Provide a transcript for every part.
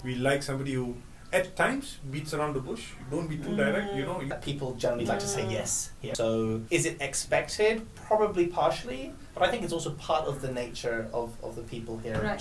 We like somebody who, at times, beats around the bush. Don't be too direct, People generally like to say yes here. So is it expected? Probably partially, but I think it's also part of the nature of the people here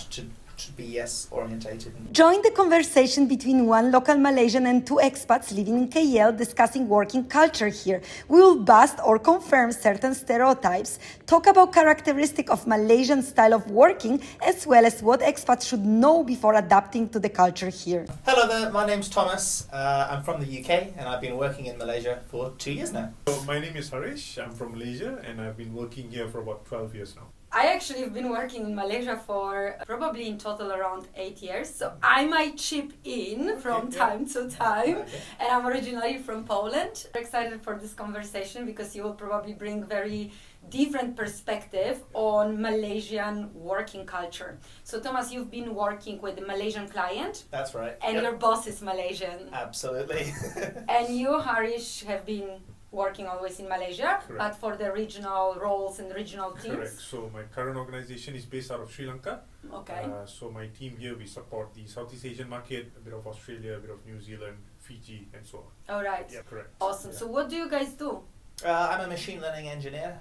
to be yes orientated. Join the conversation between one local Malaysian and two expats living in KL discussing working culture here. We will bust or confirm certain stereotypes, talk about characteristics of Malaysian style of working, as well as what expats should know before adapting to the culture here. Hello there, my name's Thomas. I'm from the UK and I've been working in Malaysia for 2 years now. So my name is Harish. I'm from Malaysia and I've been working here for about 12 years now. I actually have been working in Malaysia for probably in total around 8 years, so I might chip in from time to time. And I'm originally from Poland. I'm excited for this conversation because you will probably bring very different perspective on Malaysian working culture. So Thomas, you've been working with a Malaysian client. That's right. And your boss is Malaysian. Absolutely. And you, Harish, have been working always in Malaysia, Correct. but for the regional roles and regional teams. Correct. So my current organization is based out of Sri Lanka. Okay. So my team here, we support the Southeast Asian market, a bit of Australia, a bit of New Zealand, Fiji, and so on. All right. Yeah, correct. Awesome. Yeah. So what do you guys do? I'm a machine learning engineer,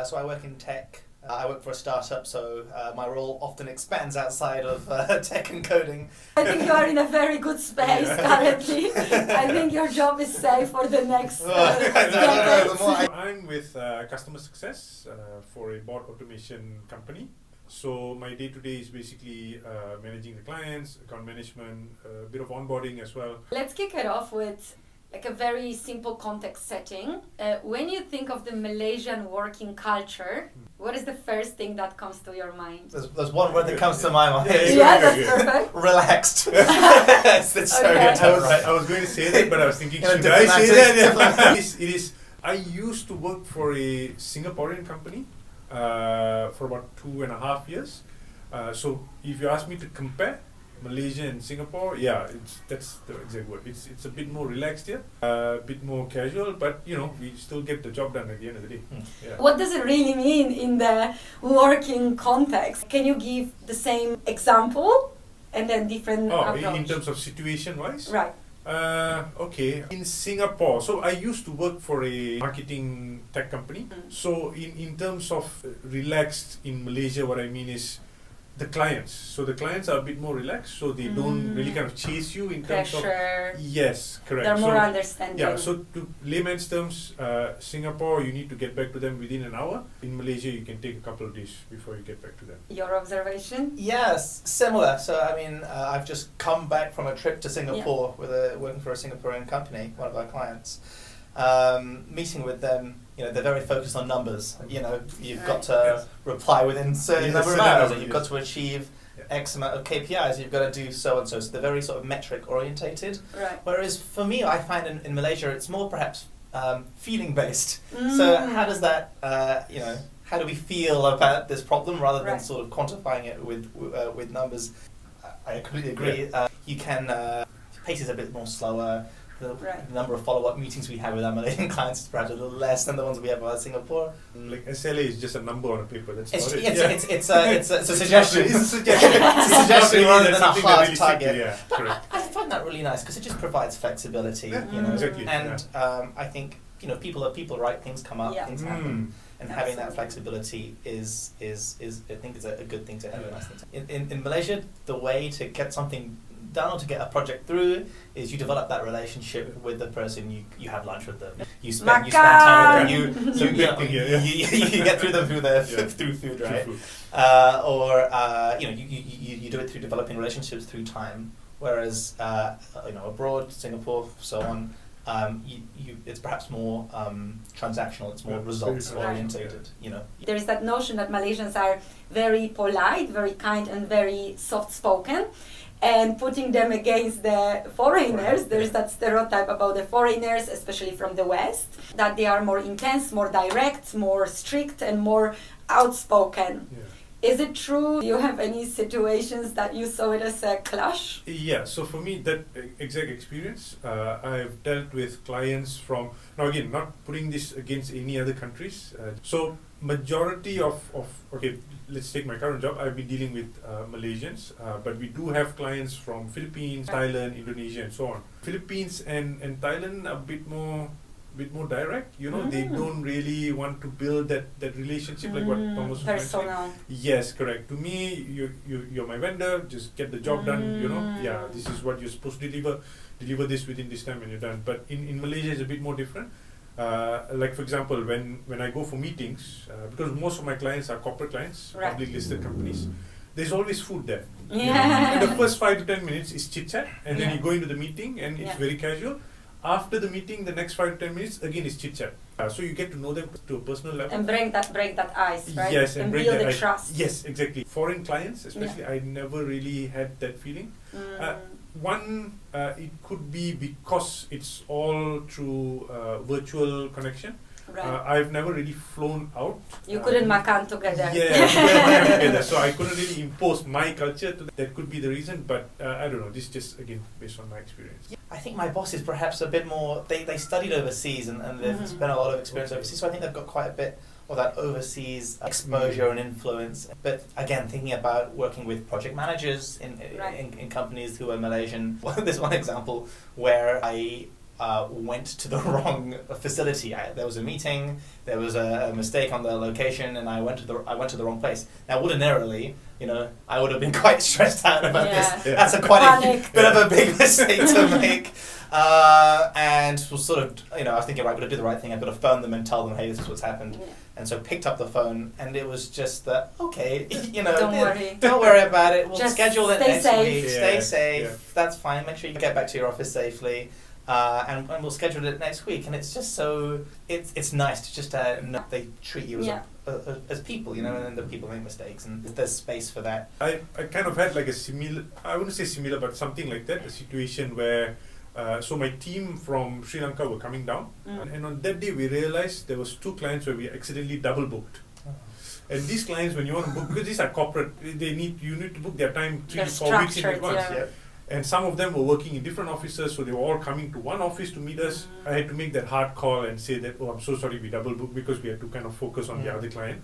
so I work in tech. I work for a startup, so my role often expands outside of tech and coding. I think you are in a very good space currently. I think your job is safe for the next decades. I'm with customer success for a bot automation company. So my day-to-day is basically managing the clients, account management, a bit of onboarding as well. Let's kick it off with like a very simple context setting. When you think of the Malaysian working culture, what is the first thing that comes to your mind? There's one word that comes to my mind. Yeah, that's perfect. Relaxed. That's the stereotype, right? I was going to say that, but I was thinking, should I say that? It is. I used to work for a Singaporean company for about 2.5 years. So if you ask me to compare Malaysia and Singapore, that's the exact word. It's a bit more relaxed here, a bit more casual, but we still get the job done at the end of the day. Yeah. What does it really mean in the working context? Can you give the same example and then different approach? In terms of situation-wise? Right. Okay. In Singapore, so I used to work for a marketing tech company. So in terms of relaxed in Malaysia, what I mean is the clients. So the clients are a bit more relaxed, so they don't really kind of chase you in terms Pressure. of... Yes, correct. They're more understanding. Yeah, so to layman's terms, Singapore, you need to get back to them within an hour. In Malaysia, you can take a couple of days before you get back to them. Your observation? Yes, similar. So I mean, I've just come back from a trip to Singapore working for a Singaporean company, one of our clients. Meeting with them, they're very focused on numbers. You've got to reply within a certain number of hours, and you've got to achieve X amount of KPIs, you've got to do so and so. So they're very sort of metric orientated. Right. Whereas for me, I find in Malaysia, it's more perhaps feeling based. So how does that, how do we feel about this problem rather than sort of quantifying it with numbers? I completely agree. You can, pace is a bit more slower. The number of follow-up meetings we have with our Malaysian clients is perhaps a little less than the ones we have with Singapore. Like SLA is just a number on a paper. That's It's not it's a suggestion. It's a suggestion. It's a suggestion rather than a hard really target. Correct. I find that really nice because it just provides flexibility. Exactly. And I think people are people, right? Things come up, things happen. And having that flexibility is I think is a good thing to have. A nice thing to. In Malaysia, the way to get something done or to get a project through is you develop that relationship with the person, you have lunch with them, you spend time with them, you get through them through food, right? Or you do it through developing relationships through time. Whereas abroad, Singapore, so on, it's perhaps more transactional. It's more results orientated. There is that notion that Malaysians are very polite, very kind, and very soft spoken. And putting them against the foreigners, there's that stereotype about the foreigners, especially from the West, that they are more intense, more direct, more strict, and more outspoken. Yeah. Is it true? Do you have any situations that you saw it as a clash? Yeah, so for me, that exact experience, I've dealt with clients from, now again, not putting this against any other countries. So majority of okay, let's take my current job. I've been dealing with Malaysians, but we do have clients from Philippines, Thailand, Indonesia, and so on. Philippines and Thailand are a bit more direct. You know, they don't really want to build that relationship like what Thomas was personal. mentioning. Yes, correct. To me, you're my vendor. Just get the job done. You know, yeah, this is what you're supposed to deliver. Deliver this within this time and you're done. But in Malaysia, it's a bit more different. Like for example, when I go for meetings, because most of my clients are corporate clients, public listed companies, there's always food there. Yeah. And the first 5 to 10 minutes is chit chat, and then you go into the meeting, and it's very casual. After the meeting, the next 5 to 10 minutes again is chit chat. So you get to know them to a personal level. And break that ice, right? Yes, and break build that the ice. trust. Yes, exactly. Foreign clients, especially, I never really had that feeling. It could be because it's all through virtual connection. Right. I've never really flown out. You couldn't makan together. Yeah, we couldn't makan together. So I couldn't really impose my culture to that. That could be the reason, but I don't know. This is just, again, based on my experience. I think my boss is perhaps a bit more, they studied overseas and they've spent a lot of experience overseas, so I think they've got quite a bit of that overseas exposure and influence. But again, thinking about working with project managers in companies who are Malaysian, there's one example where I went to the wrong facility. There was a meeting, there was a mistake on the location, and I went to the wrong place. Now, ordinarily, you know, I would have been quite stressed out about this. Yeah. That's quite a bit of a big mistake to make. And was sort of, you know, I was thinking, right, I've got to do the right thing. I've got to phone them and tell them, hey, this is what's happened. Yeah. And so picked up the phone, and it was just that, okay, you know, don't worry about it. We'll just schedule it next week. Yeah. Stay safe. Yeah. That's fine. Make sure you get back to your office safely. And we'll schedule it next week. And it's just so, it's nice to just know they treat you as people, you know, and the people make mistakes, and there's space for that. I kind of had like a similar, I wouldn't say similar, but something like that, a situation where, so my team from Sri Lanka were coming down, and on that day we realized there was 2 clients where we accidentally double booked. And these clients, when you want to book, because these are corporate, you need to book their time 3 to 4 weeks in advance. Yeah. And some of them were working in different offices, so they were all coming to one office to meet us. I had to make that hard call and say that, oh, I'm so sorry, we double booked, because we had to kind of focus on the other client.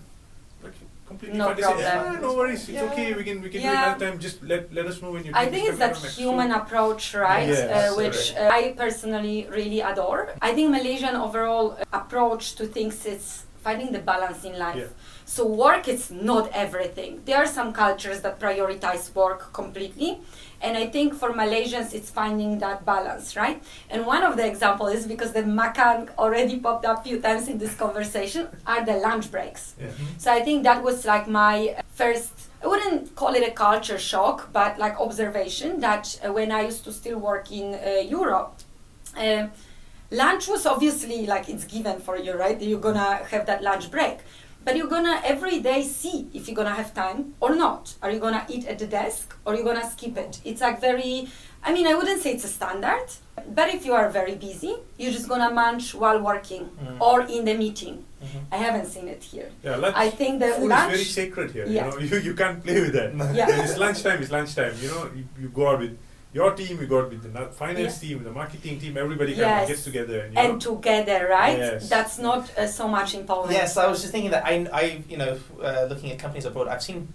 Like, completely no fine. problem. They said, no worries, it's okay, we can do it another time, just let us know when you're I think it's that human approach, right? Yes, which I personally really adore. I think Malaysian overall approach to things is finding the balance in life. Yeah. So work is not everything. There are some cultures that prioritize work completely. And I think for Malaysians, it's finding that balance, right? And one of the examples is, because the makan already popped up a few times in this conversation, are the lunch breaks. Yeah. So I think that was like my first, I wouldn't call it a culture shock, but like observation that when I used to still work in Europe, lunch was obviously like it's given for you, right? You're gonna have that lunch break. But you're gonna every day see if you're gonna have time or not. Are you gonna eat at the desk or you're gonna skip it? It's like very, I mean, I wouldn't say it's a standard, but if you are very busy, you're just gonna munch while working or in the meeting. I haven't seen it here. Yeah, lunch, I think the food lunch is very sacred here. Yeah. You know, you can't play with that. Yeah. When it's lunchtime, it's lunchtime. You know, you go out with your team, you go out with the finance team, the marketing team, everybody kind of gets together. And, and together, right? Yes. That's not so much in Poland. Yes, I was just thinking that I you know, looking at companies abroad, I've seen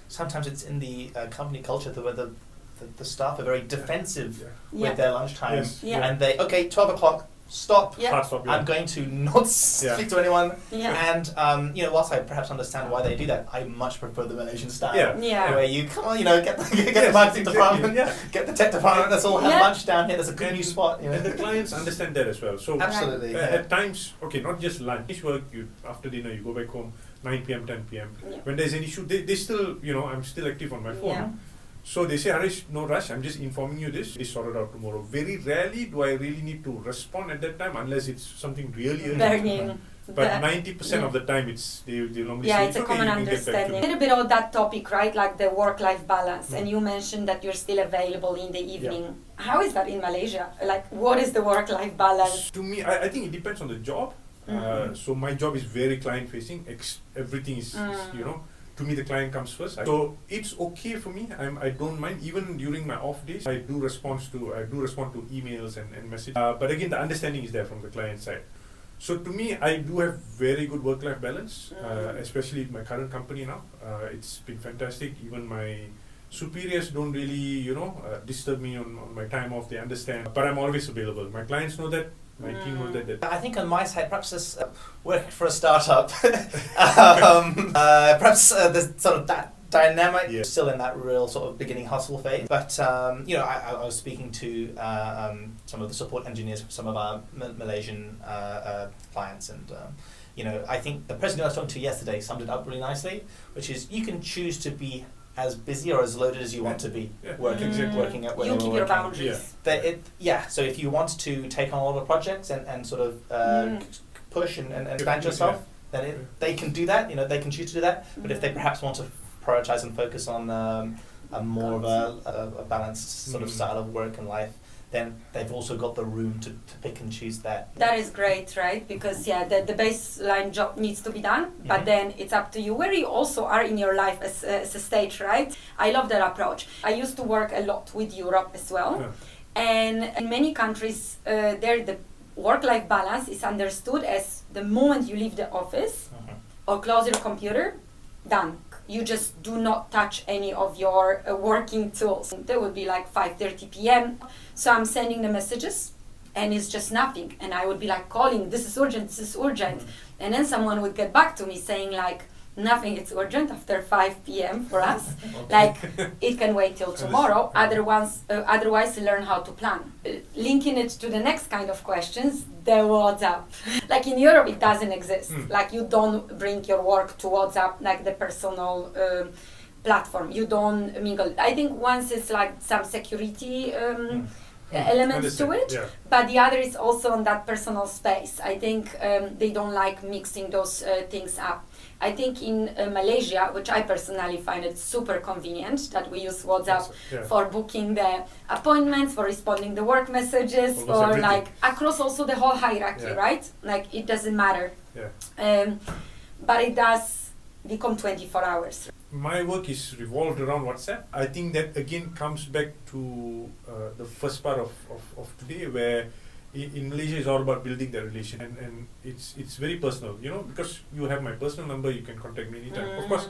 sometimes it's in the company culture where the staff are very defensive with their lunchtime. Yes. Yeah. And they, okay, 12 o'clock, stop. Yeah. I'm going to not speak to anyone. Yeah. And you know, whilst I perhaps understand why they do that, I much prefer the Malaysian style. Yeah. Where you come on, you know, get the marketing department, get the tech department. Let's all have lunch down here. There's a good new spot. You know? And the clients understand that as well. So absolutely. At times, okay, not just lunch. Finish work. After dinner, you go back home. 9 p.m., 10 p.m. Yeah. When there's an issue, they still, you know, I'm still active on my phone. Yeah. So they say, Harish, no rush, I'm just informing you this. It's sorted out tomorrow. Very rarely do I really need to respond at that time unless it's something really urgent. But 90% of the time, it's they normally say, it's a common understanding. A little bit of that topic, right? Like the work-life balance. And you mentioned that you're still available in the evening. Yeah. How is that in Malaysia? Like, what is the work-life balance? To me, I think it depends on the job. So my job is very client-facing. Everything is, you know, to me the client comes first. So it's okay for me. I don't mind. Even during my off days, I do respond to emails and messages. But again, the understanding is there from the client side. So to me, I do have very good work-life balance, especially in my current company now. It's been fantastic. Even my superiors don't really, disturb me on my time off. They understand, but I'm always available. My clients know that. My team knows that. I think on my side, perhaps this working for a startup, perhaps there's sort of that dynamic, still in that real sort of beginning hustle phase. But I was speaking to some of the support engineers for some of our Malaysian clients, and I think the person who I was talking to yesterday summed it up really nicely, which is you can choose to be as busy or as loaded as you want to be working at where you keep your boundaries. So if you want to take on a lot of projects and sort of push and expand yourself, then they can do that. They can choose to do that. But if they perhaps want to prioritize and focus on a more of a balanced sort of style of work and life, then they've also got the room to pick and choose that. That is great, right? Because the baseline job needs to be done, but then it's up to you where you also are in your life as a stage, right? I love that approach. I used to work a lot with Europe as well, and in many countries there the work-life balance is understood as the moment you leave the office or close your computer, done. You just do not touch any of your working tools. There would be like 5:30 p.m. So I'm sending the messages and it's just nothing. And I would be like calling, this is urgent, this is urgent. And then someone would get back to me saying like, nothing is urgent after 5 p.m. for us. Like it can wait till tomorrow. Otherwise learn how to plan. Linking it to the next kind of questions, the WhatsApp. Like in Europe it doesn't exist. Like you don't bring your work to WhatsApp, like the personal platform. You don't mingle. I think once it's like some security elements to it, but the other is also on that personal space. I think they don't like mixing those things up. I think in Malaysia, which I personally find it super convenient that we use WhatsApp for booking the appointments, for responding the work messages, or like across also the whole hierarchy, right? Like it doesn't matter. But it does become 24 hours. My work is revolved around WhatsApp. I think that again comes back to the first part of today, where in Malaysia it's all about building that relation, and it's very personal, because you have my personal number, you can contact me anytime. Of course,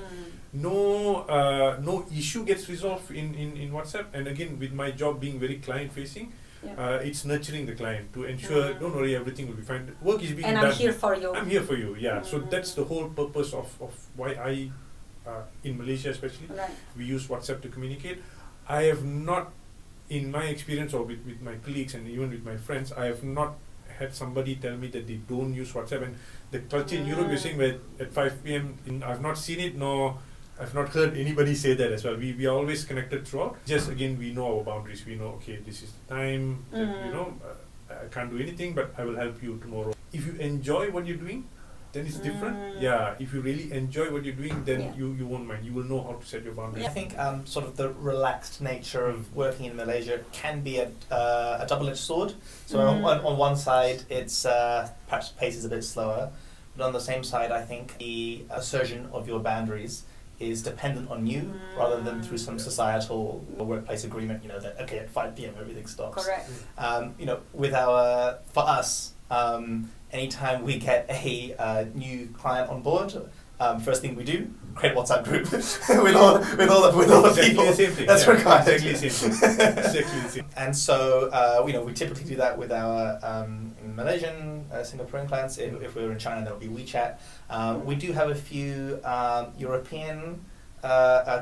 no issue gets resolved in WhatsApp, and again with my job being very client facing, it's nurturing the client to ensure don't worry, everything will be fine. Work is being done. And I'm here for you. I'm here for you, So that's the whole purpose of why I in Malaysia especially we use WhatsApp to communicate. I have not, in my experience or with my colleagues and even with my friends, I have not had somebody tell me that they don't use WhatsApp. And the culture in Europe, you're saying where at 5 p.m. I've not seen it, nor I've not heard anybody say that as well. We are always connected throughout. Just again, we know our boundaries. We know, okay, this is the time, that, I can't do anything, but I will help you tomorrow. If you enjoy what you're doing, then it's different. If you really enjoy what you're doing, then you won't mind. You will know how to set your boundaries. I think sort of the relaxed nature of working in Malaysia can be a double-edged sword. So on one side, it's perhaps pace is a bit slower, but on the same side, I think the assertion of your boundaries is dependent on you rather than through some societal workplace agreement. That okay, at 5 p.m. everything stops. Correct. For us. Anytime we get a new client on board, first thing we do, create a WhatsApp group with all the people. The same thing. That's required. Exactly the same thing. Exactly the same. And so we typically do that with our Malaysian, Singaporean clients. If we're in China, that would be WeChat. We do have a few European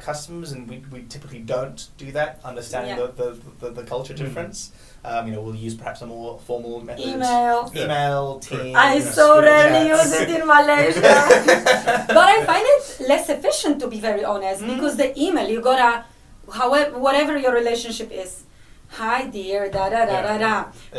customers, and we typically don't do that, understanding the culture difference. We'll use perhaps a more formal method. Email, Teams. I so rarely use it in Malaysia. But I find it less efficient, to be very honest, because the email, you gotta, whatever your relationship is, hi dear,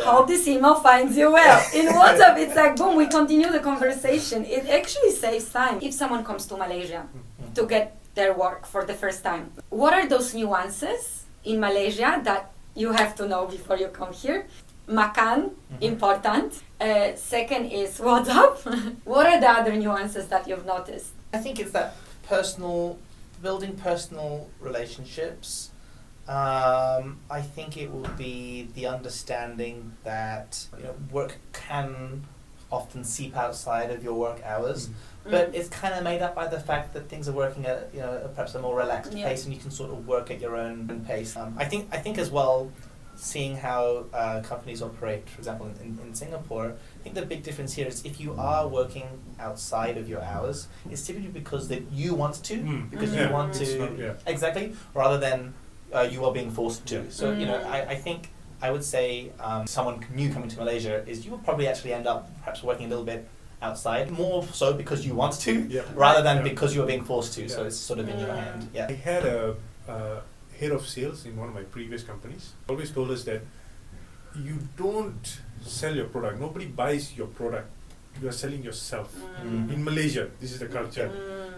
hope this email finds you well. In WhatsApp, it's like, boom, we continue the conversation. It actually saves time. If someone comes to Malaysia to get their work for the first time, what are those nuances in Malaysia that you have to know before you come here? Makan, important. Second is WhatsApp. What are the other nuances that you've noticed? I think it's that building personal relationships. I think it will be the understanding that work can often seep outside of your work hours. But it's kind of made up by the fact that things are working at perhaps a more relaxed pace, and you can sort of work at your own pace. I think as well, seeing how companies operate, for example, in Singapore, I think the big difference here is if you are working outside of your hours, it's typically because that you want to, because you want to, exactly, rather than you are being forced to. So, I think I would say someone new coming to Malaysia is you will probably actually end up perhaps working a little bit outside, more so because you want to, rather than because you're being forced to. So it's sort of in your hand. Yeah. I had a head of sales in one of my previous companies. Always told us that you don't sell your product. Nobody buys your product. You are selling yourself. In Malaysia, this is the culture.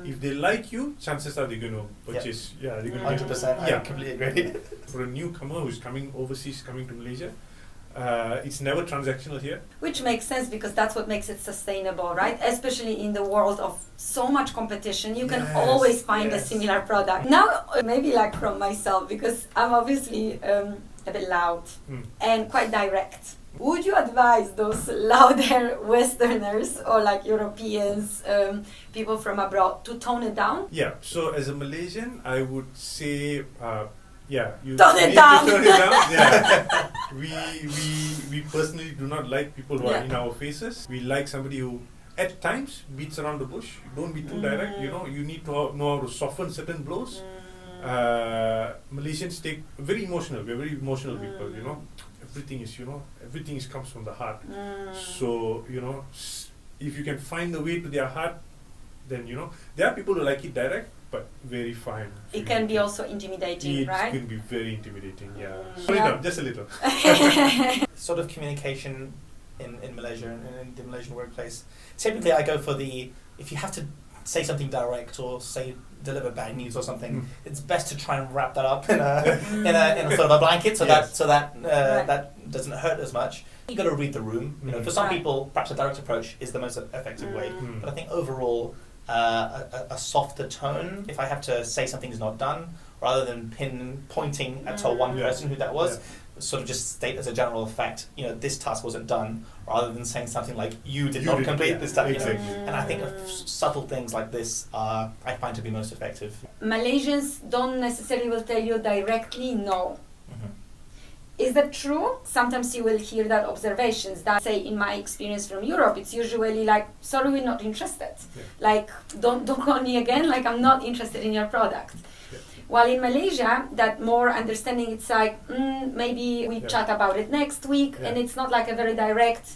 If they like you, chances are they're going to purchase. They're going to 100%. I completely agree. For a newcomer who's coming overseas, coming to Malaysia, it's never transactional here. Which makes sense because that's what makes it sustainable, right? Especially in the world of so much competition, you can always find a similar product. Now, maybe like from myself, because I'm obviously a bit loud and quite direct. Would you advise those louder Westerners or like Europeans, people from abroad, to tone it down? Yeah, so as a Malaysian, I would say, you tone it need down. to tone it down. Yeah. We personally do not like people who are in our faces. We like somebody who, at times, beats around the bush. Don't be too direct. You need to know how to soften certain blows. Malaysians take very emotional. We're very emotional people. Everything comes from the heart. So if you can find the way to their heart, then there are people who like it direct, but very fine. It can be also intimidating, right? It can be very intimidating. Just a little. Sort of communication in Malaysia and in the Malaysian workplace. Typically, I go for if you have to say something direct or deliver bad news or something, it's best to try and wrap that up in a sort of a blanket so that doesn't hurt as much. You got to read the room. For some people, perhaps a direct approach is the most effective way. But I think overall, a softer tone. If I have to say something's not done, rather than pointing at one person who that was. Sort of just state as a general fact, this task wasn't done, rather than saying something like, you did not complete this task. Exactly. And I think subtle things like this are, I find to be most effective. Malaysians don't necessarily will tell you directly no. Is that true? Sometimes you will hear that observations that say, in my experience from Europe, it's usually like, sorry, we're not interested. Like, don't call me again, like I'm not interested in your product. While in Malaysia, that more understanding, it's like, maybe we chat about it next week, and it's not like a very direct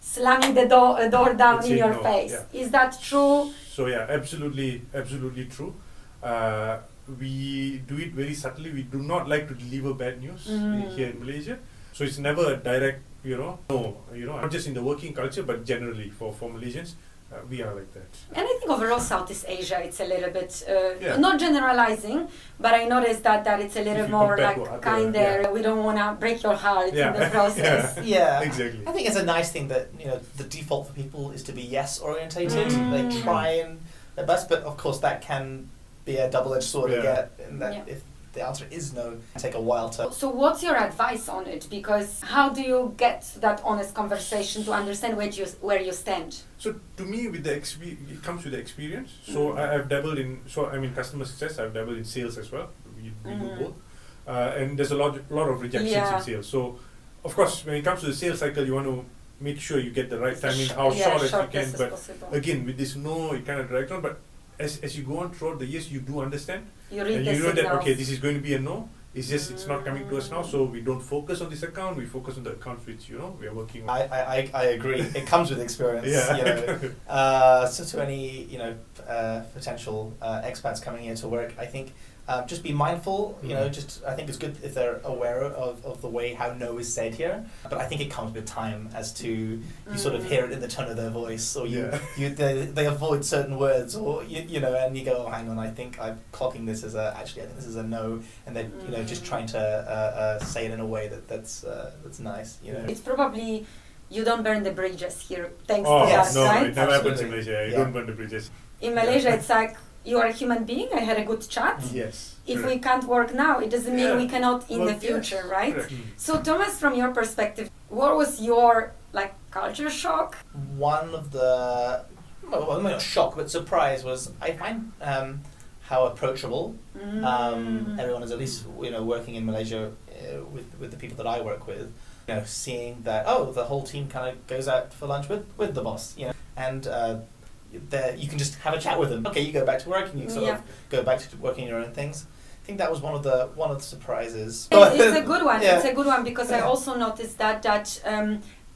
slamming the door down in your face. Is that true? So absolutely true. We do it very subtly. We do not like to deliver bad news here in Malaysia. So it's never a direct, not just in the working culture, but generally for Malaysians. We are like that. And I think overall Southeast Asia, it's a little bit, not generalizing, but I noticed that it's a little more like kinder. We don't want to break your heart in the process. Exactly. I think it's a nice thing that, the default for people is to be yes orientated. They try and their best, but of course that can be a double-edged sword to get, and that if the answer is no, it take a while to... So what's your advice on it? Because how do you get that honest conversation to understand where you stand? So to me, it comes with the experience. So I've dabbled in, customer success, I've dabbled in sales as well. We do both. And there's a lot of rejections in sales. So of course, when it comes to the sales cycle, you want to make sure you get the right timing, how short as you can. But again, with this no, it kind of drags on. But as you go on throughout the years, you do understand. You read and the you know signals. that, okay, this is going to be a no. It's just, it's not coming to us now, so we don't focus on this account, we focus on the accounts which, we are working on. I agree. It comes with experience. So to any, potential expats coming here to work, I think just be mindful, I think it's good if they're aware of the way how no is said here, but I think it comes with time as to, you sort of hear it in the tone of their voice, or they avoid certain words, or, and you go, oh, hang on, I think I'm clocking this as I think this is a no, and then, just trying to say it in a way that's nice, It's probably, you don't burn the bridges here, thanks to that, no, right? It never happens in Malaysia, you don't burn the bridges. In Malaysia, it's like, you are a human being, I had a good chat. Yes. If we can't work now, it doesn't mean we cannot in the future, right? Correct. So Thomas, from your perspective, what was your culture shock? One of the, well, not shock, but surprise was I find how approachable everyone is, at least working in Malaysia with the people that I work with. Seeing that the whole team kind of goes out for lunch with the boss, and you can just have a chat with them. Okay, you go back to work and you sort of go back to working your own things. I think that was one of the surprises. It's a good one. Yeah. It's a good one because I also noticed that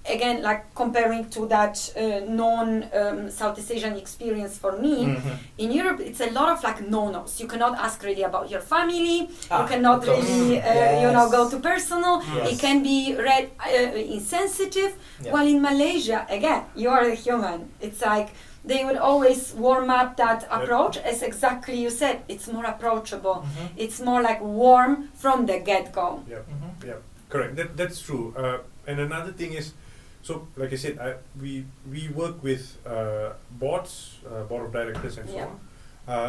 again, like comparing to that non-Southeast Asian experience for me, in Europe it's a lot of like no-nos. You cannot ask really about your family. You cannot really, go to personal. Yes. It can be read insensitive. Yeah. While in Malaysia, again, you are a human. It's like they would always warm up that approach, as exactly you said. It's more approachable. It's more like warm from the get-go. Yeah, correct. That's true. And another thing is, so like I said, we work with boards, board of directors and so on.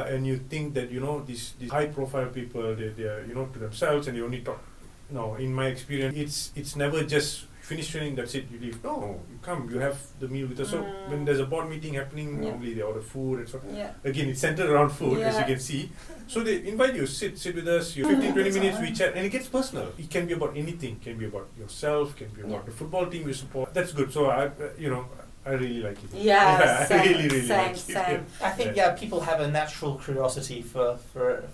And you think that these high-profile people, they are to themselves and they only talk. No, in my experience, it's never just finish training, that's it, you leave. No, you come, you have the meal with us. So when there's a board meeting happening, normally they order food and so on. Again, it's centered around food, as you can see. So they invite you, sit with us, 15-20 minutes, we chat, and it gets personal. It can be about anything, it can be about yourself, can be about the football team you support. That's good. So I really like it. Same, I really same, like it. same. I think people have a natural curiosity for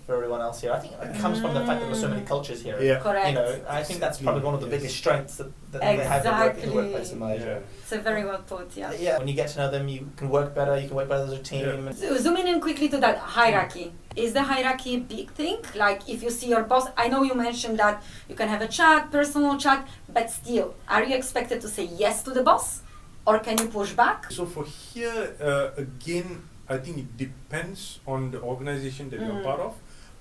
everyone else here. I think it comes from the fact that there's so many cultures here. Yeah. Correct. I think that's probably one of the biggest strengths that they have in the workplace in Malaysia. So very well put, Yeah, when you get to know them, you can work better as a team. So zooming in quickly to that hierarchy. Is the hierarchy a big thing? Like if you see your boss, I know you mentioned that you can have a chat, personal chat, but still, are you expected to say yes to the boss? Or can you push back? So for here, again, I think it depends on the organization that you're part of,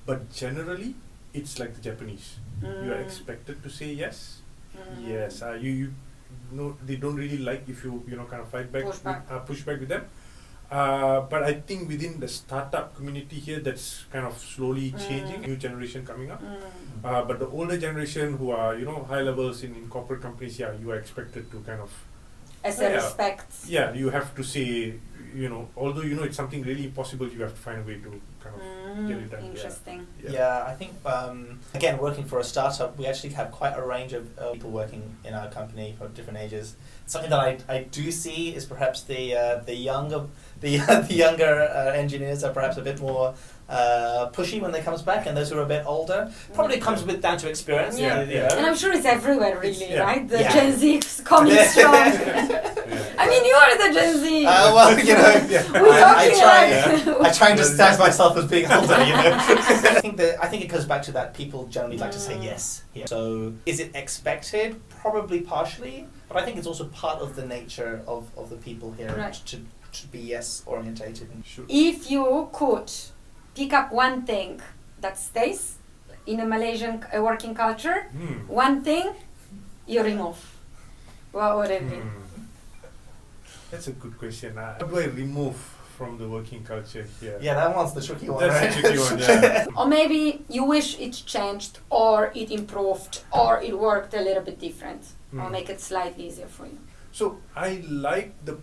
but generally, it's like the Japanese. You are expected to say yes. Yes, they don't really like if you kind of fight back, push back with them. But I think within the startup community here, that's kind of slowly changing. New generation coming up. But the older generation who are high levels in corporate companies, you are expected to kind of as a respect. Yeah, you have to say, although it's something really impossible, you have to find a way to kind of get it done. Interesting. Yeah, I think, again, working for a startup, we actually have quite a range of people working in our company from different ages. Something that I do see is perhaps the younger engineers are perhaps a bit more pushy when they comes back, and those who are a bit older probably comes down to experience. And I'm sure it's everywhere, really, right? The Gen Z is coming strong. I mean, you are the Gen Z. I try and disguise myself as being older. I think it goes back to that. People generally like to say yes. So is it expected? Probably partially, but I think it's also part of the nature of the people here to be yes orientated. If you could pick up one thing that stays in a Malaysian working culture, one thing you remove, what would it be? That's a good question. How do I remove from the working culture here? Yeah, that one's the tricky one. That's the tricky one, yeah. Or maybe you wish it changed, or it improved, or it worked a little bit different, or make it slightly easier for you. So I like the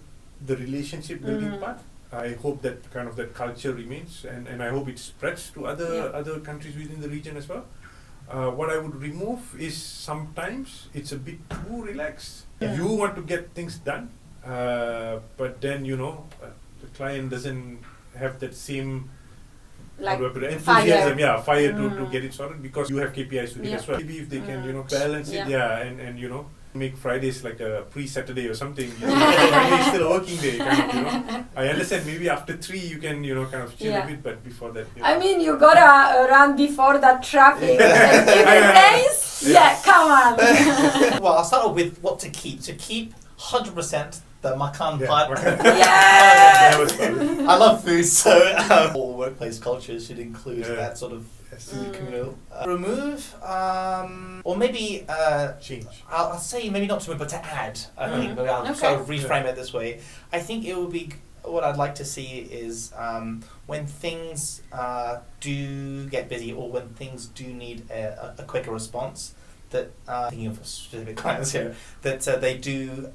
relationship building part. I hope that kind of that culture remains, and I hope it spreads to other countries within the region as well. What I would remove is sometimes it's a bit too relaxed. You want to get things done, but then the client doesn't have that same enthusiasm, fire to get it sorted, because you have KPIs to hit as well. Maybe if they can balance it, and make Fridays like a pre-Saturday or something. Friday is still a working day. I understand maybe after 3 you can kind of chill a bit, but before that. I mean, you gotta run before that traffic. And if it rains, come on. Well, I'll start off with what to keep. To keep 100% the makan part. Yes! I love food, so all workplace cultures should include that sort of communal. Remove, or maybe change. I'll say maybe not to remove, but to add. I think, but I'll sort of reframe it this way. I think it would be, what I'd like to see is when things do get busy, or when things do need a quicker response, that thinking of specific clients here, that they do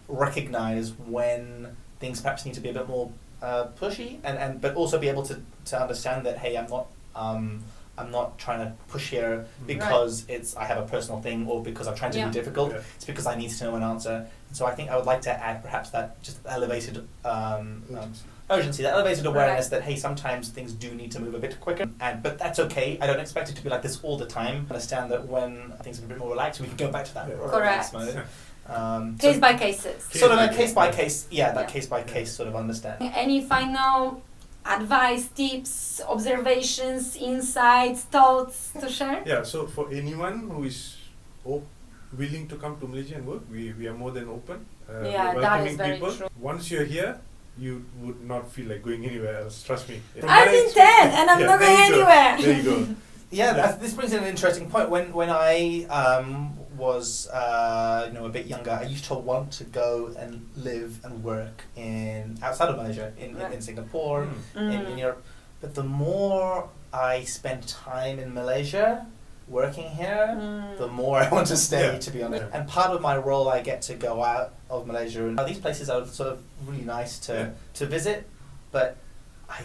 recognize when things perhaps need to be a bit more pushy, and but also be able to understand that, hey, I'm not trying to push here because I have a personal thing, or because I'm trying to be difficult. Yeah. It's because I need to know an answer. So I think I would like to add perhaps that just elevated urgency, that elevated awareness that, hey, sometimes things do need to move a bit quicker, but that's okay. I don't expect it to be like this all the time. Understand that when things are a bit more relaxed, we can go back to that relaxed mode. Case by cases. Sort of a case by case, case by case sort of understanding. Any final advice, tips, observations, insights, thoughts to share? Yeah, so for anyone who is willing to come to Malaysia and work, we are more than open. That is very true. Once you're here, you would not feel like going anywhere else, trust me. I've been 10 and I'm not going anywhere. There you go. This brings in an interesting point. When I was a bit younger, I used to want to go and live and work outside of Malaysia, in Singapore, in Europe. But the more I spent time in Malaysia, working here, the more I want to stay, to be honest. Yeah. And part of my role, I get to go out of Malaysia, and these places are sort of really nice to visit, but I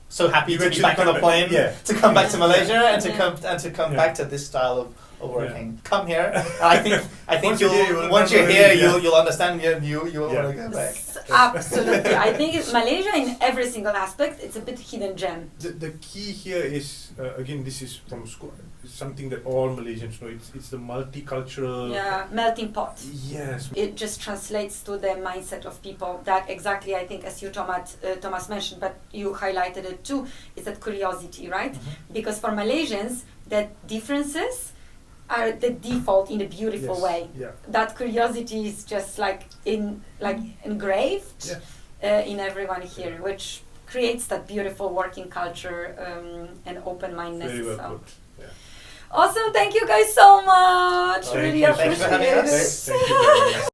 so happy to be back on the plane, to come back to Malaysia and to come back to this style of working. Come here. I think once you're here, you'll understand. You will want to go back. Absolutely. I think Malaysia, in every single aspect, it's a bit hidden gem. The key here is again, this is from school. It's something that all Malaysians know. It's the multicultural melting pot. Yes. It just translates to the mindset of people. That exactly, I think, as you Thomas mentioned, but you highlighted it too, is that curiosity, right? Because for Malaysians, that differences are the default in a beautiful way. Yeah. That curiosity is just engraved in everyone here, which creates that beautiful working culture and open-mindedness. Very well put. Awesome, thank you guys so much. Really appreciate it. Thank you.